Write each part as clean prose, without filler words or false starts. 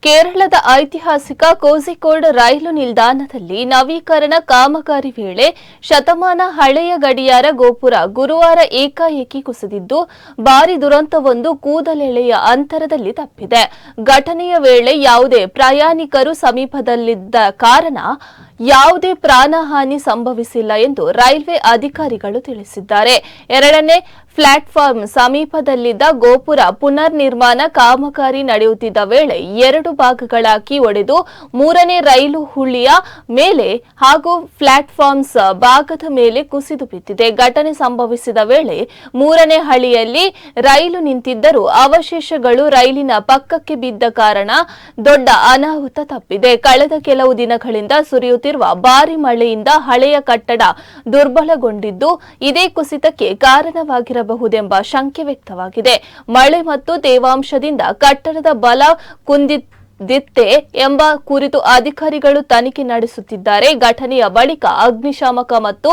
ಕೇರಳದ ಐತಿಹಾಸಿಕ ಕೋಝಿಕೋಡ್ ರೈಲು ನಿಲ್ದಾಣದಲ್ಲಿ ನವೀಕರಣ ಕಾಮಗಾರಿ ವೇಳೆ ಶತಮಾನ ಹಳೆಯ ಗಡಿಯಾರ ಗೋಪುರ ಗುರುವಾರ ಏಕಾಏಕಿ ಕುಸಿದಿದ್ದು ಭಾರೀ ದುರಂತವೊಂದು ಕೂದಲೆಳೆಯ ಅಂತರದಲ್ಲಿ ತಪ್ಪಿದೆ. ಘಟನೆಯ ವೇಳೆ ಯಾವುದೇ ಪ್ರಯಾಣಿಕರು ಸಮೀಪದಲ್ಲಿದ್ದ ಕಾರಣ ಯಾವುದೇ ಪ್ರಾಣಹಾನಿ ಸಂಭವಿಸಿಲ್ಲ ಎಂದು ರೈಲ್ವೆ ಅಧಿಕಾರಿಗಳು ತಿಳಿಸಿದ್ದಾರೆ. ಎರಡನೇ ಪ್ಲಾಟ್ಫಾರ್ಮ್ ಸಮೀಪದಲ್ಲಿದ್ದ ಗೋಪುರ ಪುನರ್ ನಿರ್ಮಾಣ ಕಾಮಗಾರಿ ನಡೆಯುತ್ತಿದ್ದ ವೇಳೆ ಎರಡು ಭಾಗಗಳಾಗಿ ಒಡೆದು ಮೂರನೇ ರೈಲು ಹುಳಿಯ ಮೇಲೆ ಹಾಗೂ ಪ್ಲಾಟ್ಫಾರ್ಮ್ಸ್ ಭಾಗದ ಮೇಲೆ ಕುಸಿದು ಬಿದ್ದಿದೆ. ಘಟನೆ ಸಂಭವಿಸಿದ ವೇಳೆ ಮೂರನೇ ಹಳಿಯಲ್ಲಿ ರೈಲು ನಿಂತಿದ್ದರೂ ಅವಶೇಷಗಳು ರೈಲಿನ ಪಕ್ಕಕ್ಕೆ ಬಿದ್ದ ಕಾರಣ ದೊಡ್ಡ ಅನಾಹುತ ತಪ್ಪಿದೆ. ಕಳೆದ ಕೆಲವು ದಿನಗಳಿಂದ ಸುರಿಯುತ್ತಿರುವ ಭಾರಿ ಮಳೆಯಿಂದ ಹಳೆಯ ಕಟ್ಟಡ ದುರ್ಬಲಗೊಂಡಿದ್ದು ಇದೇ ಕುಸಿತಕ್ಕೆ ಕಾರಣವಾಗಿರಬಹುದೆಂಬ ಶಂಕೆ ವ್ಯಕ್ತವಾಗಿದೆ. ಮಳೆ ಮತ್ತು ತೇವಾಂಶದಿಂದ ಕಟ್ಟಡದ ಬಲ ಕುಂದಿತ್ತೆ ಎಂಬ ಕುರಿತು ಅಧಿಕಾರಿಗಳು ತನಿಖೆ ನಡೆಸುತ್ತಿದ್ದಾರೆ. ಘಟನೆಯ ಬಳಿಕ ಅಗ್ನಿಶಾಮಕ ಮತ್ತು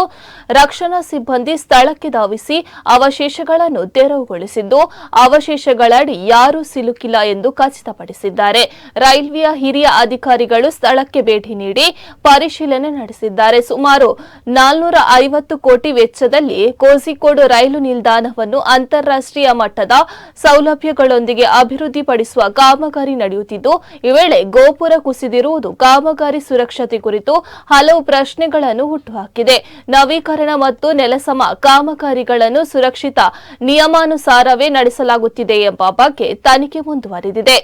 ರಕ್ಷಣಾ ಸಿಬ್ಬಂದಿ ಸ್ಥಳಕ್ಕೆ ಧಾವಿಸಿ ಅವಶೇಷಗಳನ್ನು ತೆರವುಗೊಳಿಸಿದ್ದು ಅವಶೇಷಗಳಡಿ ಯಾರೂ ಸಿಲುಕಿಲ್ಲ ಎಂದು ಖಚಿತಪಡಿಸಿದ್ದಾರೆ. ರೈಲ್ವೆಯ ಹಿರಿಯ ಅಧಿಕಾರಿಗಳು ಸ್ಥಳಕ್ಕೆ ಭೇಟಿ ನೀಡಿ ಪರಿಶೀಲನೆ ನಡೆಸಿದ್ದಾರೆ. ಸುಮಾರು 450 ಕೋಟಿ ವೆಚ್ಚದಲ್ಲಿ ಕೋಝಿಕೋಡ್ ರೈಲು ನಿಲ್ದಾಣವನ್ನು ಅಂತಾರಾಷ್ಟ್ರೀಯ ಮಟ್ಟದ ಸೌಲಭ್ಯಗಳೊಂದಿಗೆ ಅಭಿವೃದ್ಧಿಪಡಿಸುವ ಕಾಮಗಾರಿ ನಡೆಯುತ್ತಿದ್ದು ಈ ವೇಳೆ ಗೋಪುರ ಕುಸಿದಿರುವುದು ಕಾಮಗಾರಿ ಸುರಕ್ಷತೆ ಕುರಿತು ಹಲವು ಪ್ರಶ್ನೆಗಳನ್ನು ಹುಟ್ಟುಹಾಕಿದೆ. ನವೀಕರಣ ಮತ್ತು ನೆಲಸಮ ಕಾಮಗಾರಿಗಳನ್ನು ಸುರಕ್ಷಿತ ನಿಯಮಾನುಸಾರವೇ ನಡೆಸಲಾಗುತ್ತಿದೆ ಎಂಬ ಬಗ್ಗೆ ತನಿಖೆ ಮುಂದುವರೆದಿದೆ.